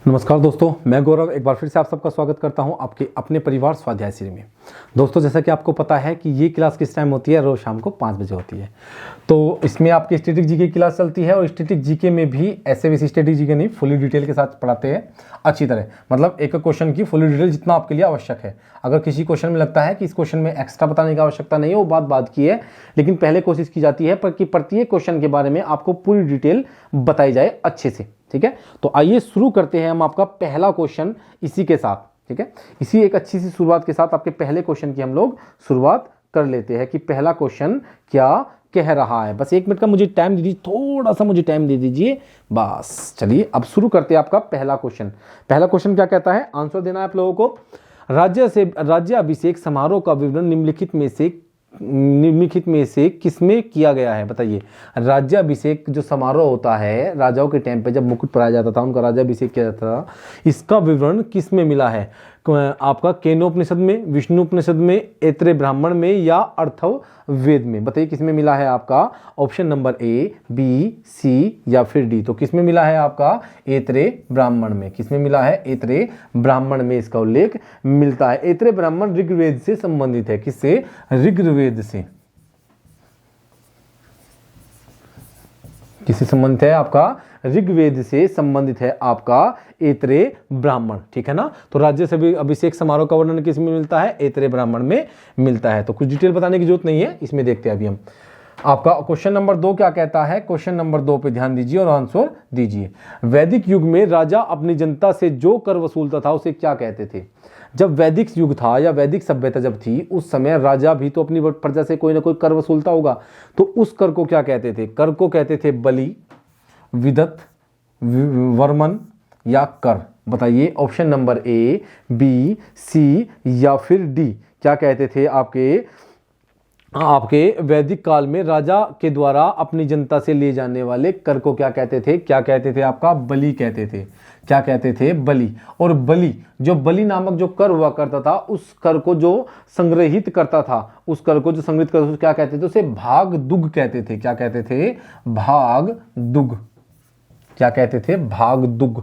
नमस्कार दोस्तों, मैं गौरव एक बार फिर से आप सबका स्वागत करता हूं आपके अपने परिवार स्वाध्याय श्री में। दोस्तों, जैसा कि आपको पता है कि ये क्लास किस टाइम होती है, रोज़ शाम को 5 बजे होती है। तो इसमें आपकी स्टैटिक जीके की क्लास चलती है और स्टैटिक जीके में भी ऐसे वैसे स्टैटिक जीके नहीं, फुली डिटेल के साथ पढ़ाते हैं अच्छी तरह। मतलब एक क्वेश्चन की फुली डिटेल जितना आपके लिए आवश्यक है। अगर किसी क्वेश्चन में लगता है कि इस क्वेश्चन में एक्स्ट्रा बताने की आवश्यकता नहीं है, वो बात की है, लेकिन पहले कोशिश की जाती है पर कि प्रत्येक क्वेश्चन के बारे में आपको पूरी डिटेल बताई जाए अच्छे से। ठीक है, तो आइए शुरू करते हैं हम आपका पहला क्वेश्चन इसी के साथ। ठीक है, इसी एक अच्छी सी शुरुआत के साथ आपके पहले क्वेश्चन की हम लोग शुरुआत कर लेते हैं कि पहला क्वेश्चन क्या कह रहा है। बस 1 मिनट का मुझे टाइम दे दीजिए, थोड़ा सा मुझे टाइम दे दीजिए बस। चलिए अब शुरू करते हैं आपका पहला क्वेश्चन। पहला क्वेश्चन क्या कहता है, आंसर देना है आप लोगों को। राज्याभिषेक समारोह का विवरण निम्नलिखित में से किसमें किया गया है, बताइए। राज्याभिषेक जो समारोह होता है, राजाओं के टाइम पे जब मुकुट पहनाया जाता था, उनका राज्याभिषेक किया जाता था, इसका विवरण किसमें मिला है? आपका केनोपनिषद में, विष्णु उपनिषद में, ऐतरेय ब्राह्मण में या अथर्ववेद में? बताइए किसमें मिला है आपका? ऑप्शन नंबर ए, बी, सी या फिर डी। तो किसमें मिला है आपका? ऐतरेय ब्राह्मण में। किसमें मिला है? ऐतरेय ब्राह्मण में इसका उल्लेख मिलता है। ऐतरेय ब्राह्मण ऋग्वेद से संबंधित है। किससे? ऋग्वेद से। किससे संबंधित है आपका? ऋग्वेद से संबंधित है आपका ऐतरेय ब्राह्मण। ठीक है ना। तो राज्य से अभिषेक समारोह का वर्णन किसमें मिलता है? ऐतरेय ब्राह्मण में मिलता है। तो कुछ डिटेल बताने की जरूरत नहीं है, इसमें देखते हैं अभी हम। आपका क्वेश्चन नंबर 2 क्या कहता है? क्वेश्चन नंबर 2 पे ध्यान दीजिए और आंसर दीजिए। वैदिक युग में राजा अपनी जनता से जो कर वसूलता था उसे क्या कहते थे? जब वैदिक युग था या वैदिक सभ्यता जब थी, उस समय राजा भी तो अपनी प्रजा से कोई ना कोई कर वसूलता होगा। तो उस कर को क्या कहते थे? कर को कहते थे बलि, विदत, वर्मन या कर। बताइए ऑप्शन नंबर ए, बी, सी या फिर डी। क्या कहते थे आपके वैदिक काल में राजा के द्वारा अपनी जनता से लिए जाने वाले कर को क्या कहते थे? क्या कहते थे आपका? बलि कहते थे। क्या कहते थे? बलि। और बलि नामक जो कर हुआ करता था, उस कर को जो संग्रहित करता था, उस कर को जो संग्रहित करता था क्या कहते थे? उसे भागदुग कहते थे। क्या कहते थे? भागदुग। क्या कहते थे? भागदुग।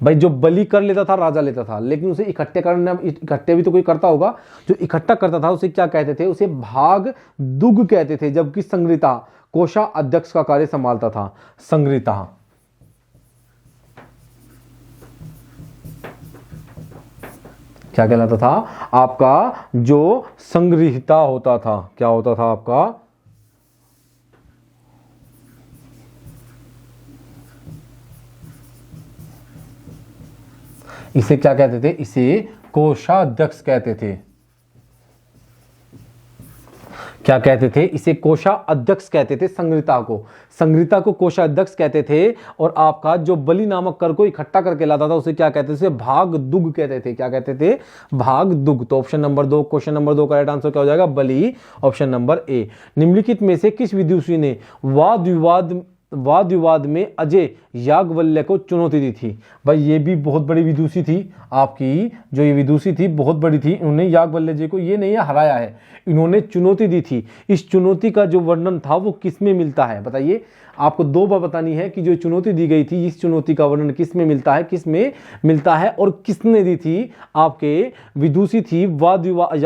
भाई जो बलि कर लेता था राजा लेता था, लेकिन उसे इकट्ठे भी तो कोई करता होगा, जो इकट्ठा करता था उसे क्या कहते थे? उसे भागदुग कहते थे। जबकि संग्रहिता कोषा अध्यक्ष का कार्य संभालता था। संग्रहिता क्या कहलाता था? आपका जो संग्रहिता होता था, क्या होता था आपका? इसे क्या कहते थे? इसे कोषाध्यक्ष कहते थे। क्या कहते थे? इसे कोषाध्यक्ष कहते थे। संग्रहिता को कोषाध्यक्ष कहते थे। और आपका जो बलि नामक कर को इकट्ठा करके लाता था उसे क्या कहते थे? भागदुग कहते थे। क्या कहते थे? भागदुग। तो ऑप्शन नंबर 2, क्वेश्चन नंबर 2 का राइट आंसर क्या हो जाएगा? बलि, ऑप्शन नंबर ए। निम्नलिखित में से किस विदुषी ने वाद विवाद में अजय याज्ञवल्क्य को चुनौती दी थी? भाई ये भी बहुत बड़ी विदुषी थी आपकी, जो ये विदुषी थी बहुत बड़ी थी। इन्होंने याज्ञवल्क्य जी को ये नहीं हराया है, इन्होंने चुनौती दी थी। इस चुनौती का जो वर्णन था वो किसमें मिलता है? बताइए। आपको 2 बार बतानी है कि जो चुनौती दी गई थी, इस चुनौती का वर्णन किसमें मिलता है, किसमें मिलता है और किसने दी थी? आपके विदुषी थी वाद विवाद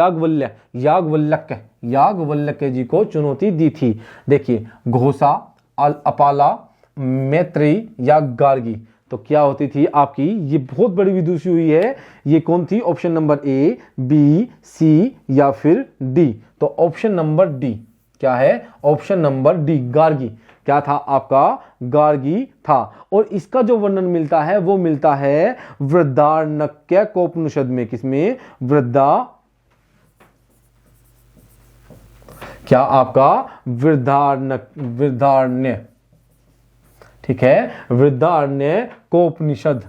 याज्ञवल्क्य जी को चुनौती दी थी। देखिए, घोषा, अपाला, मैत्रेयी या गार्गी। तो क्या होती थी आपकी? ये बहुत बड़ी विदुषी हुई है। ये कौन थी? ऑप्शन नंबर ए, बी, सी या फिर डी। तो ऑप्शन नंबर डी क्या है? Option number D, Gargi. क्या था आपका? गार्गी था। और इसका जो वर्णन मिलता है वो मिलता है बृहदारण्यक उपनिषद में। किसमें? क्या आपका? वृहदारण्य। ठीक है, बृहदारण्यकोपनिषद।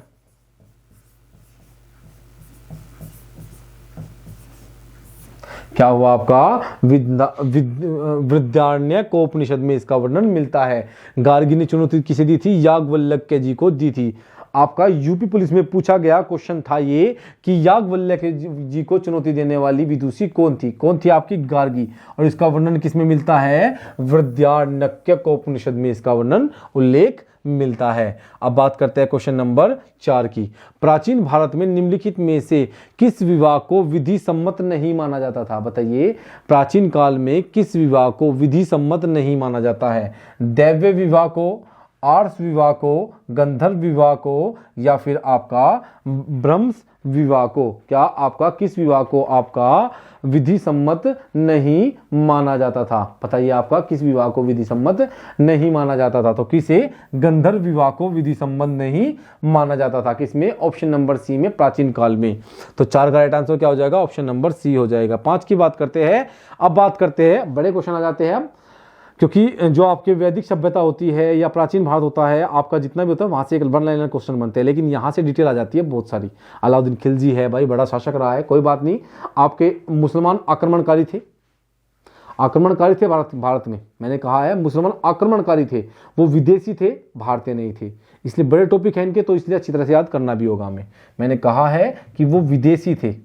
क्या हुआ आपका? बृहदारण्यकोपनिषद में इसका वर्णन मिलता है। गार्गी ने चुनौती किसे दी थी? याज्ञवल्क्य जी को दी थी। आपका यूपी पुलिस में पूछा गया क्वेश्चन था ये कि याज्ञवल्क्य जी को चुनौती देने वाली विदुषी कौन थी? कौन थी आपकी? गार्गी। और इसका वर्णन किसमें मिलता है? बृहदारण्यक उपनिषद में इसका वर्णन उल्लेख मिलता है। अब बात करते हैं क्वेश्चन नंबर 4 की। प्राचीन भारत में निम्नलिखित में से किस विवाह को विधि सम्मत नहीं माना जाता था? बताइए, प्राचीन काल में किस विवाह को विधि सम्मत नहीं माना जाता है? दैव्य विवाह को, आर्ष विवाह को, गंधर्व विवाह को, या फिर आपका ब्रह्मस विवाह को? क्या आपका किस विवाह को आपका विधि सम्मत नहीं माना जाता था? बताइए, आपका किस विवाह को विधि सम्मत नहीं माना जाता था? तो किसे? गंधर्व विवाह को विधि सम्मत नहीं माना जाता था। किसमें? ऑप्शन नंबर सी में, प्राचीन काल में। तो 4 का राइट आंसर क्या हो जाएगा? ऑप्शन नंबर सी हो जाएगा। 5 की बात करते हैं। अब बात करते हैं, बड़े क्वेश्चन आ जाते हैं, क्योंकि जो आपके वैदिक सभ्यता होती है या प्राचीन भारत होता है, आपका जितना भी होता है वहां से एक वन लाइनर क्वेश्चन बनते हैं, लेकिन यहाँ से डिटेल आ जाती है बहुत सारी। अलाउद्दीन खिलजी है भाई, बड़ा शासक रहा है, कोई बात नहीं। आपके मुसलमान आक्रमणकारी थे, भारत में। मैंने कहा है मुसलमान आक्रमणकारी थे, वो विदेशी थे, भारतीय नहीं थे। इसलिए बड़े टॉपिक हैं इनके, तो इसलिए अच्छी तरह से याद करना भी होगा हमें। मैंने कहा है कि वो विदेशी थे,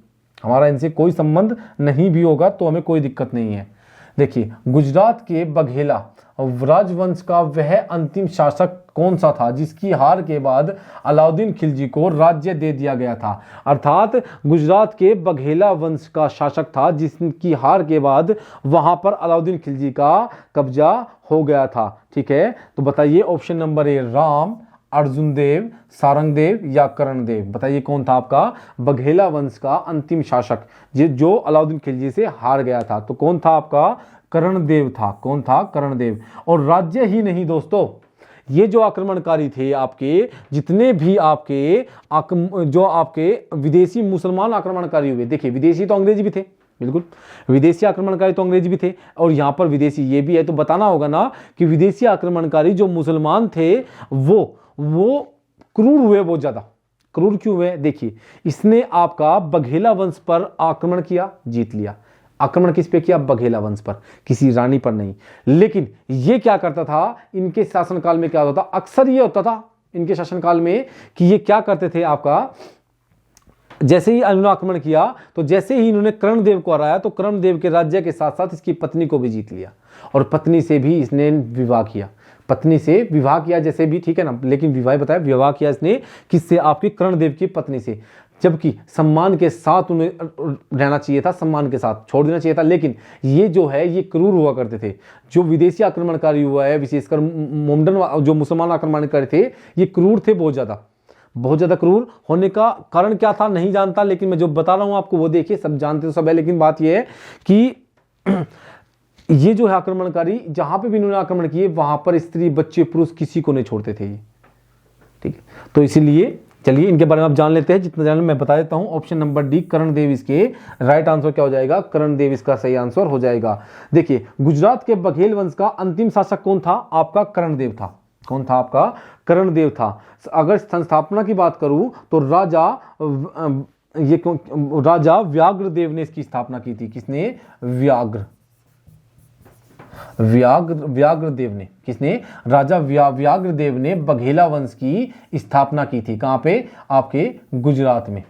हमारा इनसे कोई संबंध नहीं भी होगा तो हमें कोई दिक्कत नहीं है। देखिए, गुजरात के बघेला राजवंश का वह अंतिम शासक कौन सा था जिसकी हार के बाद अलाउद्दीन खिलजी को राज्य दे दिया गया था? अर्थात गुजरात के बघेला वंश का शासक था जिसकी हार के बाद वहां पर अलाउद्दीन खिलजी का कब्जा हो गया था। ठीक है, तो बताइए option number A Ram, Arjun Dev, Sarangdev या कर्णदेव? बताइए कौन था आपका बघेला वंश का अंतिम शासक जो अलाउद्दीन खिलजी से हार गया था? तो कौन था आपका? कर्णदेव था। कौन था? कर्णदेव। और राज्य ही नहीं दोस्तों, ये जो आक्रमणकारी थे आपके, जितने भी आपके जो आपके विदेशी मुसलमान आक्रमणकारी हुए, देखिए विदेशी तो अंग्रेजी भी थे, बिल्कुल विदेशी आक्रमणकारी तो अंग्रेजी भी थे, और यहां पर विदेशी ये भी है, तो बताना होगा ना कि विदेशी आक्रमणकारी जो मुसलमान थे वो क्रूर हुए, बहुत ज्यादा क्रूर क्यों हुए? देखिए, इसने आपका बघेला वंश पर आक्रमण किया, जीत लिया। आक्रमण किस पे किया? बघेला वंश पर, किसी रानी पर नहीं। लेकिन ये क्या करता था इनके शासनकाल में? क्या होता था? अक्सर ये होता था इनके शासनकाल में कि ये क्या करते थे आपका, जैसे ही इन्होंने आक्रमण किया तो जैसे ही इन्होंने कर्णदेव को हराया तो कर्णदेव के राज्य के साथ साथ इसकी पत्नी को भी जीत लिया, और पत्नी से भी इसने विवाह किया। पत्नी से विवाह किया जैसे भी, ठीक है ना, लेकिन विवाह किया इसने किससे? आपकी कर्णदेव की पत्नी से। जबकि सम्मान के साथ उन्हें रहना चाहिए था, सम्मान के साथ छोड़ देना चाहिए था, लेकिन ये जो है ये क्रूर हुआ करते थे। जो विदेशी आक्रमणकारी हुआ है, विशेषकर मोमडन जो मुसलमान आक्रमणकारी थे, ये क्रूर थे, बहुत ज्यादा क्रूर होने का कारण क्या था नहीं जानता, लेकिन मैं जो बता रहा हूं आपको वो देखिए, सब जानते तो सब है। लेकिन बात यह है कि ये जो है आक्रमणकारी, जहां पे भी इन्होंने आक्रमण किए वहां पर स्त्री, बच्चे, पुरुष किसी को नहीं छोड़ते थे ये। ठीक है, तो इसीलिए चलिए इनके बारे में आप जान लेते हैं, जितना जान मैं बता देता हूं। ऑप्शन नंबर डी कर्णदेव इसके राइट आंसर क्या हो जाएगा? कर्णदेव इसका सही आंसर हो जाएगा। देखिए, गुजरात के बघेल वंश का अंतिम शासक कौन था? आपका कर्णदेव था। कौन था आपका? कर्णदेव था। अगर संस्थापना की बात करूं तो राजा व्याघ्रदेव ने इसकी स्थापना की थी। किसने? व्याघ्रदेव ने। किसने? राजा व्याघ्रदेव ने बघेला वंश की स्थापना की थी। कहां पे? आपके गुजरात में।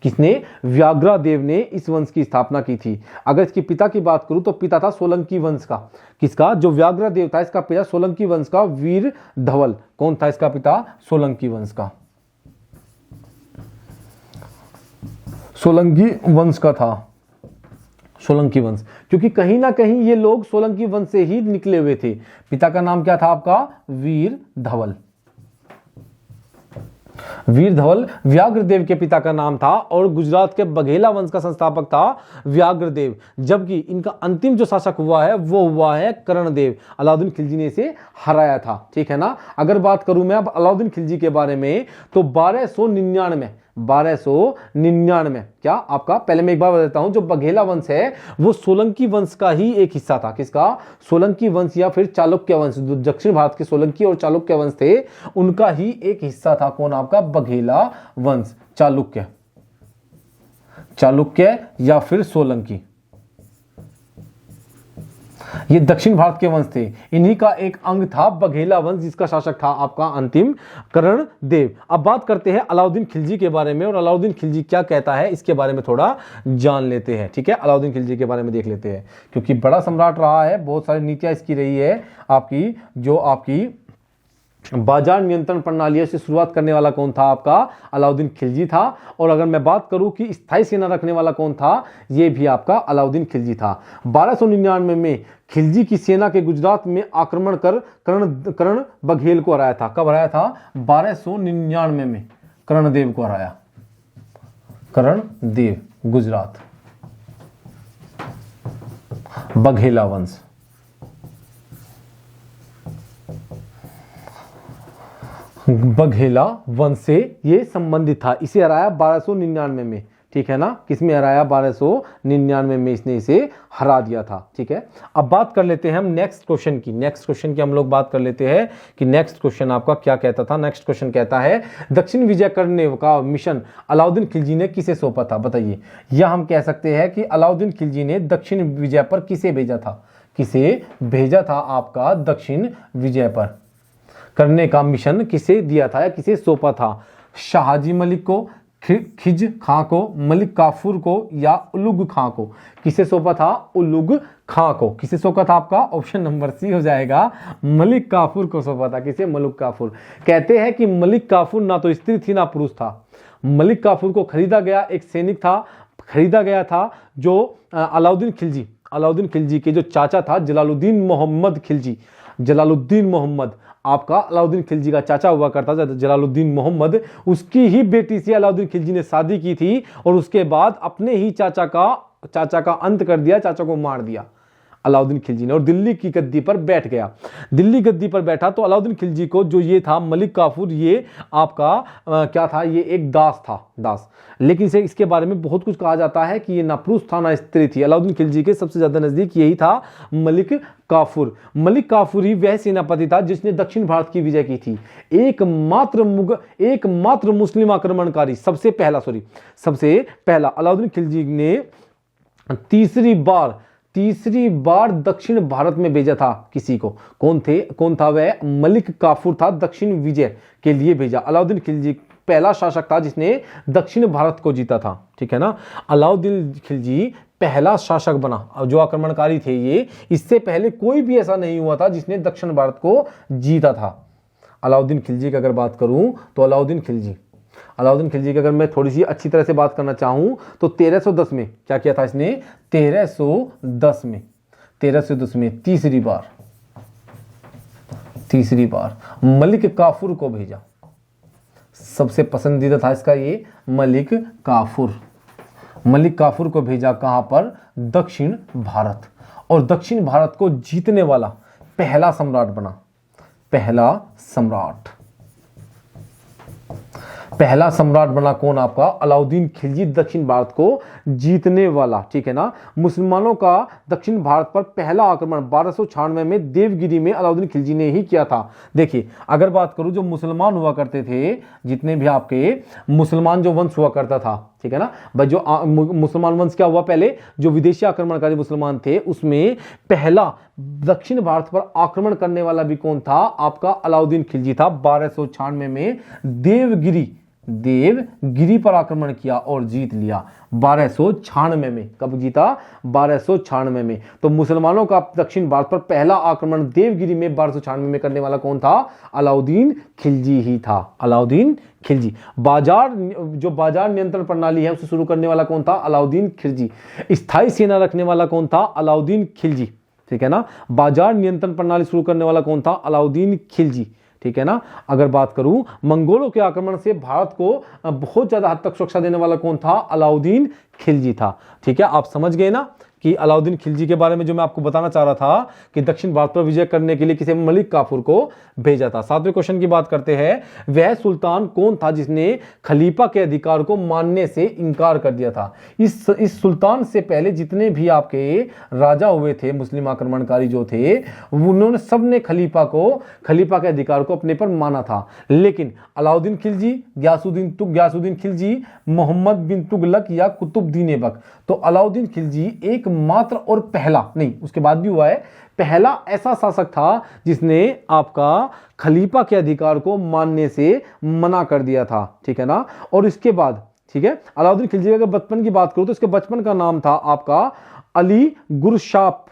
किसने? व्याघ्रदेव ने इस वंश की स्थापना की थी। अगर इसके पिता की बात करूं तो पिता था सोलंकी वंश का। किसका? जो व्याघ्रदेव था इसका पिता सोलंकी वंश का वीर धवल। कौन था इसका पिता? सोलंकी वंश का, सोलंकी वंश का था। सोलंकी वंश, क्योंकि कहीं ना कहीं ये लोग सोलंकी वंश से ही निकले हुए थे। पिता का नाम क्या था आपका? वीर धवल। वीर धवल व्याघ्रदेव के पिता का नाम था, और गुजरात के बघेला वंश का संस्थापक था व्याघ्रदेव। जबकि इनका अंतिम जो शासक हुआ है वो हुआ है कर्णदेव। अलाउद्दीन खिलजी ने इसे हराया था। ठीक है ना। अगर बात करूं मैं अब अलाउद्दीन खिलजी के बारे में तो 1299 क्या आपका, पहले मैं एक बार बताता हूं, जो बघेला वंश है वो सोलंकी वंश का ही एक हिस्सा था। किसका? सोलंकी वंश या फिर चालुक्य वंश। दक्षिण भारत के सोलंकी और चालुक्य वंश थे, उनका ही एक हिस्सा था। कौन? आपका बघेला वंश, चालुक्य या फिर सोलंकी। ये दक्षिण भारत के वंश थे, इन्हीं का एक अंग था बघेला वंश, जिसका शासक था आपका अंतिम कर्णदेव। अब बात करते हैं अलाउद्दीन खिलजी के बारे में, और अलाउद्दीन खिलजी क्या कहता है इसके बारे में थोड़ा जान लेते हैं। ठीक है, अलाउद्दीन खिलजी के बारे में देख लेते हैं, क्योंकि बड़ा सम्राट रहा है, बहुत सारी नीतियां इसकी रही है आपकी, जो आपकी बाजार नियंत्रण प्रणालियों से शुरुआत करने वाला कौन था? आपका अलाउद्दीन खिलजी था। और अगर मैं बात करूं कि स्थायी सेना रखने वाला कौन था, ये भी आपका अलाउद्दीन खिलजी था। 1299 में खिलजी की सेना के गुजरात में आक्रमण कर कर्ण बघेल को हराया था। कब हराया था? 1299 में कर्णदेव को हराया। कर्णदेव, गुजरात, बघेला वंश। बघेला वंश से ये संबंधित था। इसे हराया 1299 में, ठीक है ना। किसमें हराया? 1299 में इसने इसे हरा दिया था, ठीक है। अब बात कर लेते हैं हम नेक्स्ट क्वेश्चन की हम लोग बात कर लेते हैं कि नेक्स्ट क्वेश्चन आपका क्या कहता था। नेक्स्ट क्वेश्चन कहता है दक्षिण विजय करने का मिशन अलाउद्दीन खिलजी ने किसे सौंपा था? बताइए। या हम कह सकते हैं कि अलाउद्दीन खिलजी ने दक्षिण विजय पर किसे भेजा था? किसे भेजा था आपका दक्षिण विजय पर करने का मिशन किसे दिया था या किसे सौंपा था? शाहजी मलिक को, खिज खां को, मलिक काफूर को या उलुग खां को? किसे सौंपा था? उलुग खां को। किसे सौंपा था? आपका ऑप्शन नंबर सी हो जाएगा, मलिक काफूर को सौंपा था। किसे? मलिक काफूर। कहते हैं कि मलिक काफूर ना तो स्त्री थी ना पुरुष था। मलिक काफूर को खरीदा गया एक सैनिक था, खरीदा गया था जो अलाउद्दीन खिलजी के जो चाचा था जलालुद्दीन मोहम्मद खिलजी। जलालुद्दीन मोहम्मद आपका अलाउद्दीन खिलजी का चाचा हुआ करता था, जलालुद्दीन मोहम्मद। उसकी ही बेटी से अलाउद्दीन खिलजी ने शादी की थी और उसके बाद अपने ही चाचा का अंत कर दिया, चाचा को मार दिया अलाउद्दीन खिलजी ने और दिल्ली की गद्दी पर बैठ गया। दिल्ली गद्दी पर बैठा तो अलाउद्दीन खिलजी को जो ये था मलिक काफूर, ये आपका क्या था? ये एक दास था, दास। लेकिन इसके बारे में बहुत कुछ कहा जाता है कि ये ना पुरुष था ना स्त्री थी। अलाउद्दीन खिलजी के सबसे ज्यादा नजदीक यही था मलिक काफूर। मलिक काफूर ही वह सेनापति था जिसने दक्षिण भारत की विजय की थी। एकमात्र मुस्लिम आक्रमणकारी, सबसे पहला अलाउद्दीन खिलजी ने तीसरी बार दक्षिण भारत में भेजा था किसी को। कौन था वह? मलिक काफूर था, दक्षिण विजय के लिए भेजा। अलाउद्दीन खिलजी पहला शासक था जिसने दक्षिण भारत को जीता था, ठीक है ना। अलाउद्दीन खिलजी पहला शासक बना जो आक्रमणकारी थे ये। इससे पहले कोई भी ऐसा नहीं हुआ था जिसने दक्षिण भारत को जीता था। अलाउद्दीन खिलजी की अगर बात करूं तो अलाउद्दीन खिलजी की अगर मैं थोड़ी सी अच्छी तरह से बात करना चाहूं तो 1310 में क्या किया था इसने? 1310 में तीसरी बार मलिक काफूर को भेजा। सबसे पसंदीदा था इसका ये मलिक काफूर को भेजा। कहां पर? दक्षिण भारत। और दक्षिण भारत को जीतने वाला पहला सम्राट बना। पहला सम्राट बना कौन? आपका अलाउद्दीन खिलजी, दक्षिण भारत को जीतने वाला, ठीक है ना। मुसलमानों का दक्षिण भारत पर पहला आक्रमण 1296 में देवगिरी में अलाउद्दीन खिलजी ने ही किया था। देखिए, अगर बात करूं जो मुसलमान हुआ करते थे, जितने भी आपके मुसलमान जो वंश हुआ करता था, ठीक है ना भाई, जो मुसलमान वंश क्या हुआ पहले, जो विदेशी आक्रमणकारी मुसलमान थे, उसमें पहला दक्षिण भारत पर आक्रमण करने वाला भी कौन था? आपका अलाउद्दीन खिलजी था। 1296 में देवगिरी पर आक्रमण किया और जीत लिया 1296 में। कब जीता? 1296 में। तो मुसलमानों का दक्षिण भारत पर पहला आक्रमण देवगिरी में 1296 में करने वाला कौन था? अलाउद्दीन खिलजी ही था। अलाउद्दीन खिलजी। बाजार नियंत्रण प्रणाली है उसे शुरू करने वाला कौन था? अलाउद्दीन खिलजी। स्थायी सेना रखने वाला कौन था? अलाउद्दीन खिलजी, ठीक है ना। बाजार नियंत्रण प्रणाली शुरू करने वाला कौन था? अलाउद्दीन खिलजी, ठीक है ना। अगर बात करूं मंगोलों के आक्रमण से भारत को बहुत ज्यादा हद तक सुरक्षा देने वाला कौन था? अलाउद्दीन खिलजी था, ठीक है। आप समझ गए ना कि अलाउद्दीन खिलजी के बारे में जो मैं आपको बताना चाह रहा था कि दक्षिण भारत पर विजय करने के लिए किसी मलिक काफूर को भेजा था। 7वें क्वेश्चन की बात करते हैं। वह सुल्तान कौन था जिसने खलीफा के अधिकार को मानने से इनकार कर दिया था? इस सुल्तान से पहले जितने भी आपके राजा हुए थे, मुस्लिम आक्रमणकारी जो थे, उन्होंने सबने खलीफा के अधिकार को अपने पर माना था। लेकिन अलाउद्दीन खिलजी, गयासुद्दीन खिलजी, मोहम्मद बिन तुगलक या कुतुबुद्दीन ऐबक। तो अलाउद्दीन खिलजी एकमात्र और पहला नहीं, उसके बाद भी हुआ है, पहला ऐसा शासक था जिसने आपका खलीफा के अधिकार को मानने से मना कर दिया था, ठीक है ना। और इसके बाद, ठीक है, अलाउद्दीन खिलजी अगर बचपन की बात करूं तो इसके बचपन का नाम था आपका अली गुरसाप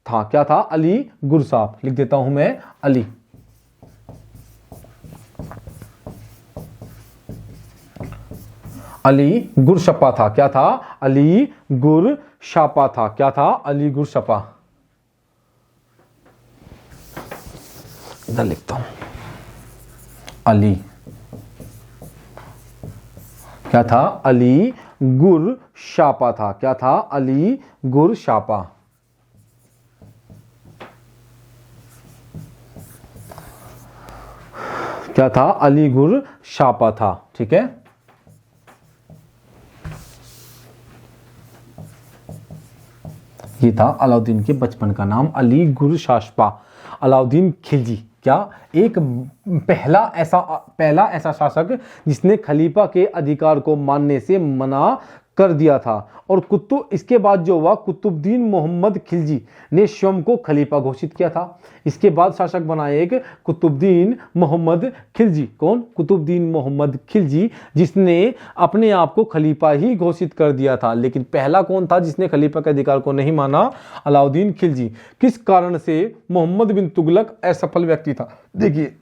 था। क्या था? अली गुरसाप। लिख देता हूं मैं, अली अली गुरशपा था। क्या था? अली गुरशापा था। क्या था? अली गुरशपा। इधर लिखता हूं, अली, क्या था? अली गुरशापा था। क्या था? अली गुरशापा। क्या था? अली गुरशापा था। ठीक है, ये था अलाउद्दीन के बचपन का नाम, अली गुरशास्पा। अलाउद्दीन खिलजी क्या एक पहला ऐसा शासक जिसने खलीफा के अधिकार को मानने से मना कर दिया था। और इसके बाद जो हुआ, कुतुबुद्दीन मोहम्मद खिलजी ने स्वयं को खलीफा घोषित किया था। इसके बाद शासक बना एक कुतुबुद्दीन मोहम्मद खिलजी। कौन? कुतुबुद्दीन मोहम्मद खिलजी, जिसने अपने आप को खलीफा ही घोषित कर दिया था। लेकिन पहला कौन था जिसने खलीफा के अधिकार को नहीं माना? अलाउद्दीन खिलजी। किस कारण से मोहम्मद बिन तुगलक असफल व्यक्ति था? देखिए,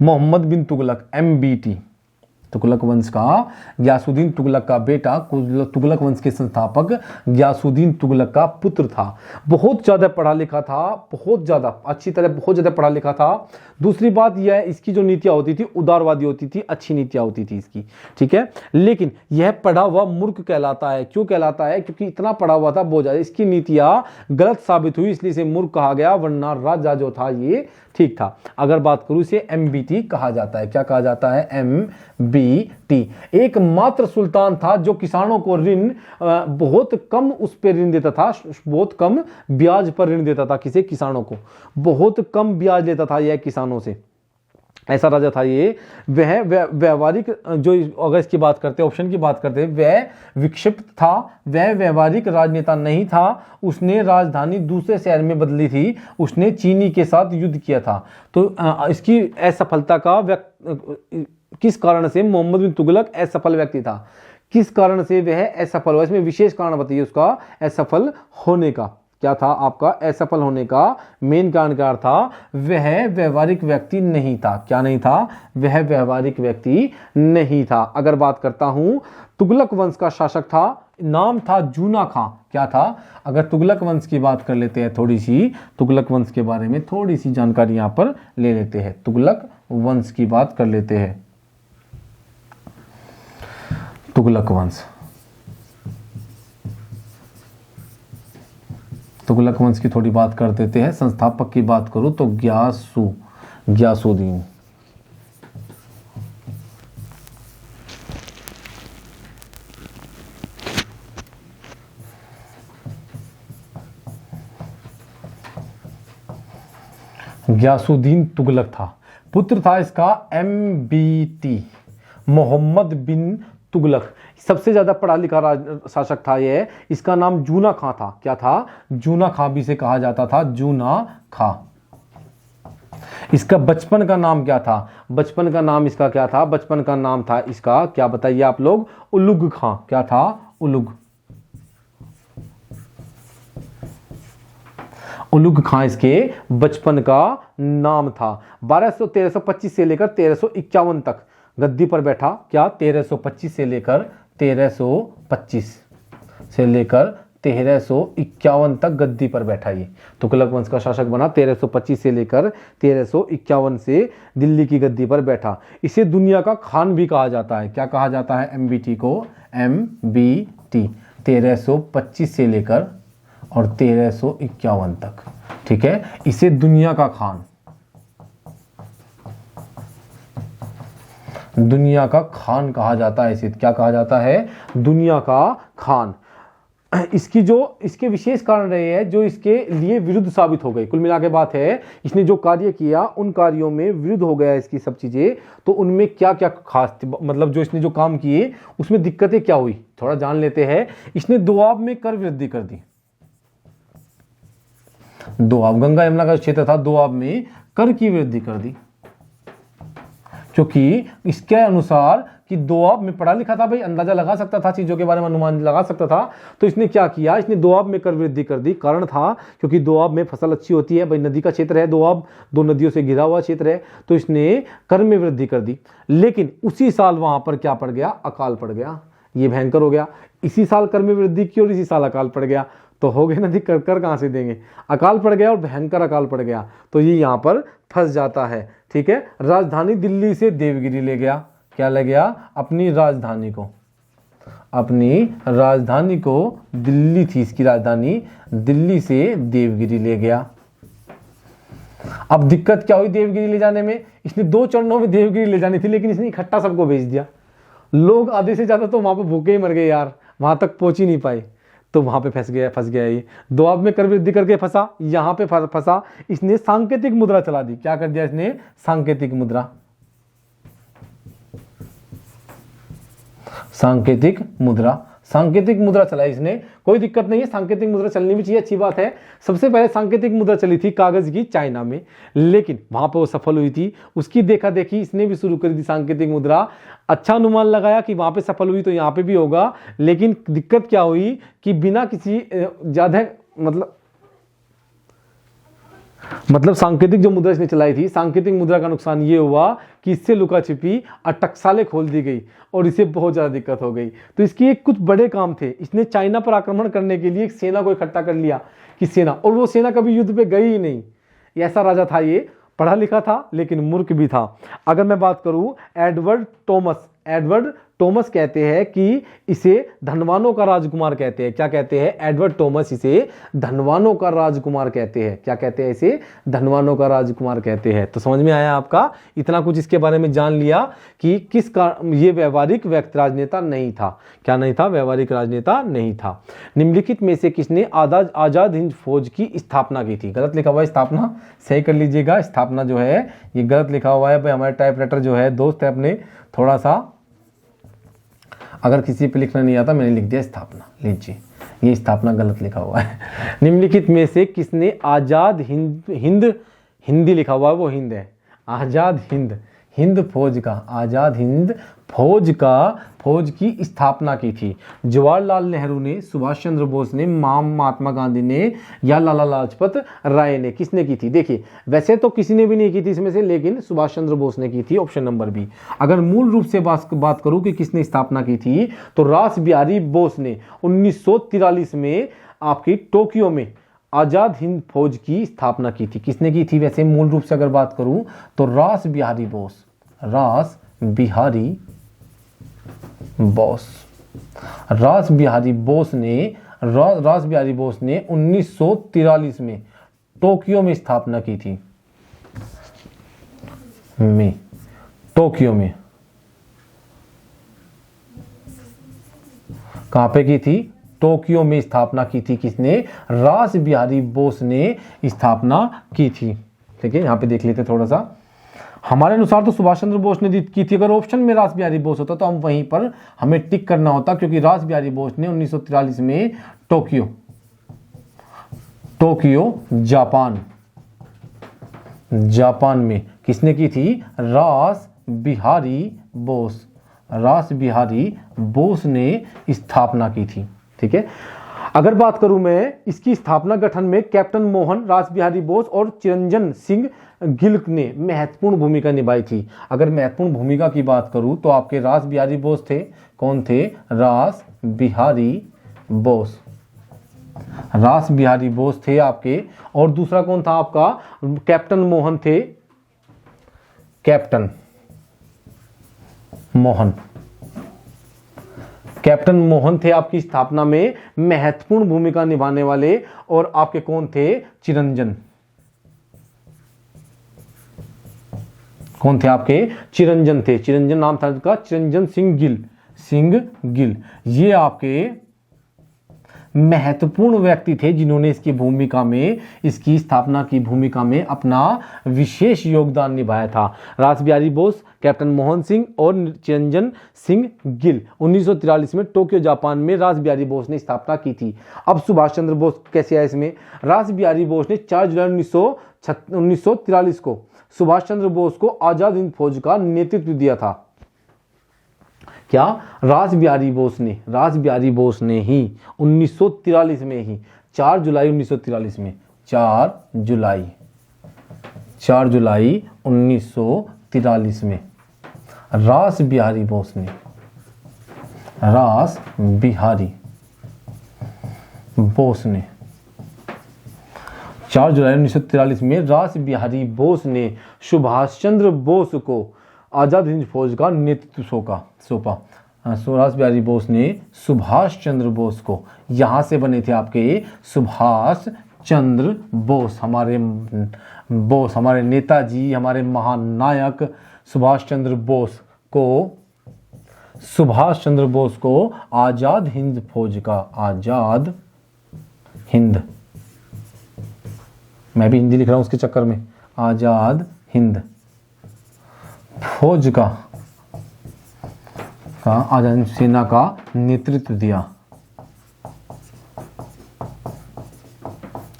मोहम्मद बिन तुगलक MBT, तुगलक वंश का, गयासुद्दीन तुगलक का बेटा, तुगलक वंश के संस्थापक गयासुद्दीन तुगलक का पुत्र था। बहुत ज़्यादा पढ़ा लिखा था, बहुत ज़्यादा अच्छी तरह, बहुत ज़्यादा पढ़ा लिखा था। दूसरी बात यह, इसकी जो नीतियाँ होती थी उदारवादी होती थी, अच्छी नीतियाँ होती थी इसकी। ठीक है, लेकिन यह पढ़ा हुआ मूर्ख कहलाता है। क्यों कहलाता है? क्योंकि इतना पढ़ा हुआ था, बहुत ज़्यादा, इसकी नीतियाँ गलत साबित हुई, इसलिए इसे मूर्ख कहा गया, वरना राजा जो था ये ठीक था। अगर बात करूं, इसे MBT कहा जाता है। क्या कहा जाता है? MBT। एकमात्र सुल्तान था जो किसानों को ऋण बहुत कम उस पर ऋण देता था, बहुत कम ब्याज पर ऋण देता था। किसे? किसानों को बहुत कम ब्याज लेता था यह किसानों से। ऐसा राजा था ये। वह व्यवहारिक, जो अगर इसकी बात करते हैं, ऑप्शन की बात करते हैं, वह विक्षिप्त था, वह व्यवहारिक राजनेता नहीं था। उसने राजधानी दूसरे शहर में बदली थी, उसने चीनी के साथ युद्ध किया था। तो इसकी असफलता का किस कारण से मोहम्मद बिन तुगलक असफल व्यक्ति था? किस कारण से वह असफल हुआ? इसमें विशेष कारण बताइए उसका असफल होने का। क्या था आपका असफल होने का मेन कारण? क्या था? वह व्यवहारिक व्यक्ति नहीं था। क्या नहीं था? वह व्यवहारिक व्यक्ति नहीं था। अगर बात करता हूं, तुगलक वंश का शासक था, नाम था जूना खां। क्या था? अगर तुगलक वंश की बात कर लेते हैं, थोड़ी सी तुगलक वंश के बारे में थोड़ी सी जानकारी यहां पर ले लेते हैं। तुगलक वंश की बात कर लेते हैं। तुगलक वंश, तुगलक वंश की थोड़ी बात कर देते हैं। संस्थापक की बात करूं तो गयासुद्दीन। गयासुद्दीन तुगलक था। पुत्र था इसका MBT, मोहम्मद बिन तुगलक। सबसे ज्यादा पढ़ा लिखा शासक था यह। इसका नाम जूना खां था। क्या था? जूना खां भी इसे कहा जाता था, जूना खां। इसका बचपन का नाम क्या था? बचपन का नाम इसका क्या था? बचपन का नाम था इसका, क्या बताइए आप लोग? उलुग खां। क्या था? उलुग। उलुग खां इसके बचपन का नाम था। 1325 से लेकर 1351 तक गद्दी पर बैठा। क्या? 1325 से लेकर 1351 तक गद्दी पर बैठा ये तुगलक वंश का शासक बना। 1325 से लेकर 1351 से दिल्ली की गद्दी पर बैठा। इसे दुनिया का खान भी कहा जाता है। क्या कहा जाता है MBT को? MBT। 1325 से लेकर और 1351 तक। ठीक है, इसे दुनिया का खान, दुनिया का खान कहा जाता है। इसे क्या कहा जाता है? दुनिया का खान। इसके विशेष कारण रहे हैं जो इसके लिए विरुद्ध साबित हो गए। कुल मिला के बात है, इसने जो कार्य किया उन कार्यों में विरुद्ध हो गया इसकी सब चीजें। तो उनमें क्या क्या खास, मतलब जो इसने जो काम किए उसमें दिक्कतें क्या हुई, थोड़ा जान लेते हैं। इसने दोआब में कर वृद्धि कर दी। दोआब, गंगा यमुना का क्षेत्र था, दोआब में कर की वृद्धि कर दी, क्योंकि इसके अनुसार कि दोआब में पढ़ा लिखा था भाई, अंदाजा लगा सकता था, चीज़ों के बारे में अनुमान लगा सकता था। तो इसने क्या किया, इसने दोआब में कर वृद्धि कर दी। कारण था क्योंकि दोआब में फसल अच्छी होती है भाई, नदी का क्षेत्र है दोआब, 2 नदियों से घिरा हुआ क्षेत्र है, तो इसने कर में वृद्धि कर दी। लेकिन उसी साल वहां पर क्या पड़ गया, अकाल पड़ गया। ये भयंकर हो गया, इसी साल कर में वृद्धि की और इसी साल अकाल पड़ गया, तो हो गए नदी कर कहाँ से देंगे, अकाल पड़ गया और भयंकर अकाल पड़ गया, तो ये यहाँ पर फंस जाता है। ठीक है, राजधानी दिल्ली से देवगिरी ले गया। क्या ले गया, अपनी राजधानी को, अपनी राजधानी को, दिल्ली थी इसकी राजधानी, दिल्ली से देवगिरी ले गया। अब दिक्कत क्या हुई देवगिरी ले जाने में, इसने 2 चरणों में देवगिरी ले जानी थी, लेकिन इसने इकट्ठा सबको भेज दिया। लोग आधे से ज्यादा तो वहां पर भूखे ही मर गए यार, वहां तक पहुंच ही नहीं पाए, तो वहां पे फंस गया ये। दोआब में कर वृद्धि करके फंसा, यहां पे फंसा, इसने सांकेतिक मुद्रा चला दी। क्या कर दिया इसने, सांकेतिक मुद्रा, सांकेतिक मुद्रा, सांकेतिक मुद्रा चलाई इसने। कोई दिक्कत नहीं है, सांकेतिक मुद्रा चलनी भी चाहिए, अच्छी बात है। सबसे पहले सांकेतिक मुद्रा चली थी कागज की चाइना में, लेकिन वहां पर वो सफल हुई थी। उसकी देखा देखी इसने भी शुरू कर दी सांकेतिक मुद्रा। अच्छा अनुमान लगाया कि वहां पे सफल हुई तो यहाँ पे भी होगा, लेकिन दिक्कत क्या हुई कि बिना किसी ज्यादा मतलब सांकेतिक जो मुद्रा इसने चलाई थी, सांकेतिक मुद्रा का नुकसान ये हुआ कि इससे लुका छिपी और टकसालें खोल दी गई और इसे बहुत ज़्यादा दिक्कत हो गई। तो इसके कुछ बड़े काम थे, इसने चाइना पर आक्रमण करने के लिए एक सेना को इकट्ठा कर लिया कि सेना, और वो सेना कभी युद्ध पे गई ही नहीं। ऐसा राजा था ये, पढ़ा लिखा था लेकिन मूर्ख भी था। अगर मैं बात करूं एडवर्ड टॉमस कहते हैं कि इसे धनवानों का राजकुमार कहते हैं। क्या कहते हैं, एडवर्ड टॉमस इसे धनवानों का राजकुमार कहते हैं। क्या कहते हैं, इसे धनवानों का राजकुमार कहते हैं। तो समझ में आया आपका, इतना कुछ इसके बारे में जान लिया कि किस का ये व्यवहारिक व्यक्ति राजनेता नहीं था। क्या नहीं था, व्यवहारिक राजनेता नहीं था। निम्नलिखित में से किसने आजाद हिंद फौज की स्थापना की थी। गलत लिखा हुआ है, स्थापना सही कर लीजिएगा। स्थापना जो है ये गलत लिखा हुआ है भाई, हमारे टाइपराइटर जो है दोस्त है अपने, थोड़ा सा अगर किसी पे लिखना नहीं आता, मैंने लिख दिया स्थापना, लीजिए ये स्थापना गलत लिखा हुआ है। निम्नलिखित में से किसने आजाद हिंदी लिखा हुआ है वो हिंद है, आजाद हिंद फौज का, आजाद हिंद फौज की स्थापना की थी। जवाहरलाल नेहरू ने, सुभाष चंद्र बोस ने, महात्मा गांधी ने या लाला लाजपत राय ने, किसने की थी। देखिए वैसे तो किसी ने भी नहीं की थी इसमें से, लेकिन सुभाष चंद्र बोस ने की थी, ऑप्शन नंबर बी। अगर मूल रूप से बात करूं कि किसने स्थापना की थी, तो रास बिहारी बोस ने 1943 में आपकी टोक्यो में आजाद हिंद फौज की स्थापना की थी। किसने की थी वैसे मूल रूप से अगर बात करूं तो रास बिहारी बोस ने 1943 में टोक्यो में स्थापना की थी। टोक्यो में कहां पे की थी, टोक्यो में स्थापना की थी। किसने, रास बिहारी बोस ने स्थापना की थी। ठीक है, यहां पे देख लेते थोड़ा सा। हमारे अनुसार तो सुभाष चंद्र बोस ने की थी। अगर ऑप्शन में रास बिहारी बोस होता तो हम वहीं पर हमें टिक करना होता, क्योंकि रास बिहारी बोस ने 1943 में टोक्यो जापान में किसने की थी, रास बिहारी बोस ने स्थापना की थी। ठीक है, अगर बात करूं मैं इसकी स्थापना गठन में कैप्टन मोहन, रास बिहारी बोस और चिरंजन सिंह गिल ने महत्वपूर्ण भूमिका निभाई थी। अगर महत्वपूर्ण भूमिका की बात करूं तो आपके रास बिहारी बोस थे। कौन थे, रास बिहारी बोस थे आपके। और दूसरा कौन था आपका, कैप्टन मोहन थे, कैप्टन मोहन थे आपकी स्थापना में महत्वपूर्ण भूमिका निभाने वाले। और आपके कौन थे, चिरंजन थे, चिरंजन नाम था उनका, चिरंजन सिंह गिल। ये आपके महत्वपूर्ण व्यक्ति थे जिन्होंने इसकी स्थापना की भूमिका में अपना विशेष योगदान निभाया था। रास बिहारी बोस, कैप्टन मोहन सिंह और चिरंजन सिंह गिल 1943 में टोक्यो जापान में रास बिहारी बोस ने स्थापना की थी। अब सुभाष चंद्र बोस कैसे आए इसमें, रास बिहारी बोस ने 4 जुलाई 1943 को सुभाष चंद्र बोस को आजाद हिंद फौज का नेतृत्व दिया था। क्या? रास बिहारी बोस ने ही 1943 में ही 4 जुलाई 1943 में 4 जुलाई 1943 में रास बिहारी बोस ने 4 जुलाई 1943 में रास बिहारी बोस ने सुभाष चंद्र बोस को आज़ाद हिंद फौज का नेतृत्व सौंपा। रास बिहारी बोस ने सुभाष चंद्र बोस को, यहाँ से बने थे आपके सुभाष चंद्र बोस, हमारे नेताजी, हमारे महानायक सुभाष चंद्र बोस को आज़ाद हिंद फौज का, आज़ाद हिंद, मैं भी हिंदी लिख रहा हूं उसके चक्कर में, आज़ाद हिंद फौज का आज़ाद सेना का नेतृत्व दिया।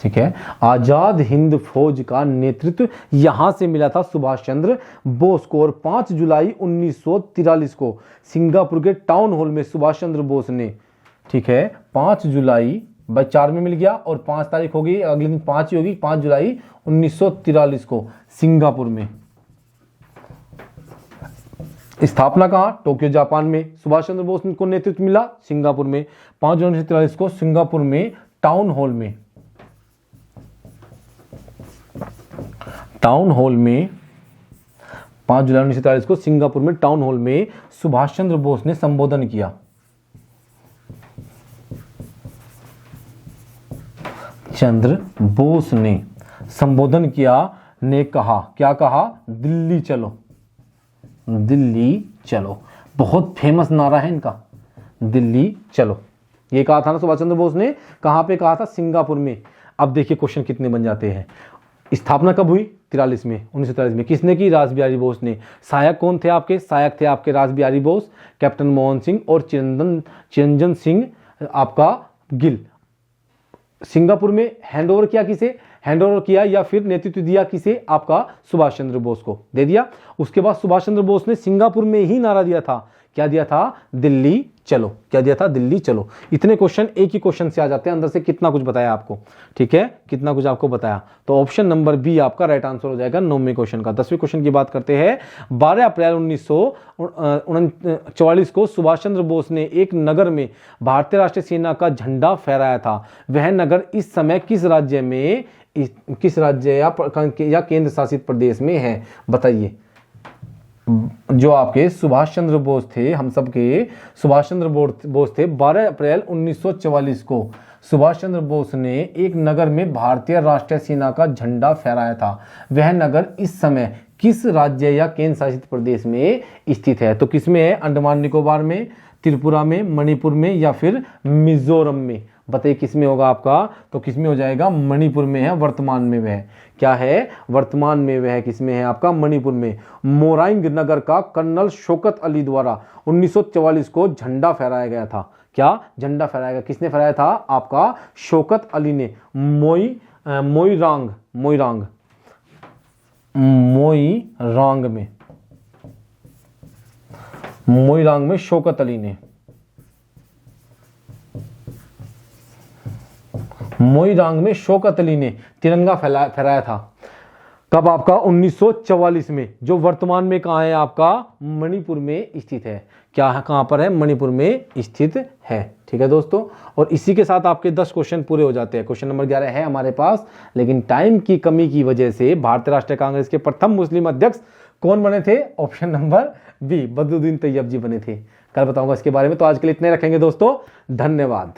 ठीक है, आज़ाद हिंद फौज का नेतृत्व यहां से मिला था सुभाष चंद्र बोस को। और 5 जुलाई 1943 को सिंगापुर के टाउन हॉल में सुभाष चंद्र बोस ने, ठीक है, 5 जुलाई 4 में मिल गया और 5 तारीख होगी, अगले दिन 5 ही होगी, 5 जुलाई 1943 को सिंगापुर में। स्थापना कहाँ? टोक्यो जापान में। सुभाष चंद्र बोस को नेतृत्व मिला सिंगापुर में। 5 जुलाई 1943 को सिंगापुर में टाउन हॉल में 5 जुलाई 1943 को सिंगापुर में टाउन हॉल में सुभाष चंद्र बोस ने संबोधन किया। चंद्र बोस ने संबोधन किया, ने कहा, क्या कहा? दिल्ली चलो, दिल्ली चलो। बहुत फेमस नारा है इनका, दिल्ली चलो। ये कहा था ना सुभाष चंद्र बोस ने, कहां पे कहा था? सिंगापुर में। अब देखिए क्वेश्चन कितने बन जाते हैं। स्थापना कब हुई? 1943 में। किसने की? रास बिहारी बोस ने। सहायक कौन थे आपके? सहायक थे आपके रास बिहारी बोस, कैप्टन मोहन सिंह और चिरंजन सिंह आपका गिल। सिंगापुर में हैंडओवर किया किसे? हैंडओवर किया या फिर नेतृत्व दिया किसे? आपका सुभाष चंद्र बोस को दे दिया। उसके बाद सुभाष चंद्र बोस ने सिंगापुर में ही नारा दिया था, क्या दिया था? दिल्ली चलो। क्या दिया था? दिल्ली चलो। इतने क्वेश्चन एक ही क्वेश्चन से आ जाते हैं, अंदर से कितना कुछ बताया आपको, ठीक है, कितना कुछ आपको बताया। तो ऑप्शन नंबर बी आपका राइट आंसर हो जाएगा 9वें क्वेश्चन का। 10वें क्वेश्चन की बात करते हैं। 12 अप्रैल 1944 को सुभाष चंद्र बोस ने एक नगर में भारतीय राष्ट्रीय सेना का झंडा फहराया था। वह नगर इस समय किस राज्य या केंद्र शासित प्रदेश में है? बताइए। जो आपके सुभाष चंद्र बोस थे, हम सब के सुभाष चंद्र बोस थे, 12 अप्रैल 1944 को सुभाष चंद्र बोस ने एक नगर में भारतीय राष्ट्रीय सेना का झंडा फहराया था। वह नगर इस समय किस राज्य या केंद्र शासित प्रदेश में स्थित है? तो किसमें है? अंडमान निकोबार में, त्रिपुरा में, मणिपुर में या फिर मिजोरम में? बताइए किसमें होगा आपका? तो किसमें हो जाएगा? मणिपुर में है। वर्तमान में वह क्या है? वर्तमान में वह किसमें है? आपका मणिपुर में। मोराइंग नगर का कर्नल शौकत अली द्वारा 1944 को झंडा फहराया गया था। क्या झंडा फहराया गया? किसने फहराया था? आपका शौकत अली ने। मोइरांग में शौकत अली ने, मोइरांग में शौकत अली ने तिरंगा फहराया था। कब? आपका 1944 में, जो वर्तमान में कहाँ है? आपका मणिपुर में स्थित है। क्या है? कहाँ पर है? मणिपुर में स्थित है। ठीक है दोस्तों, और इसी के साथ आपके 10 क्वेश्चन पूरे हो जाते हैं। क्वेश्चन नंबर 11 है हमारे पास, लेकिन टाइम की कमी की वजह से भारतीय राष्ट्रीय कांग्रेस के प्रथम मुस्लिम अध्यक्ष कौन बने थे? Option number B, Badruddin Tyabji बने थे। कल बताऊंगा इसके बारे में। तो आज के लिए इतने रखेंगे दोस्तों, धन्यवाद।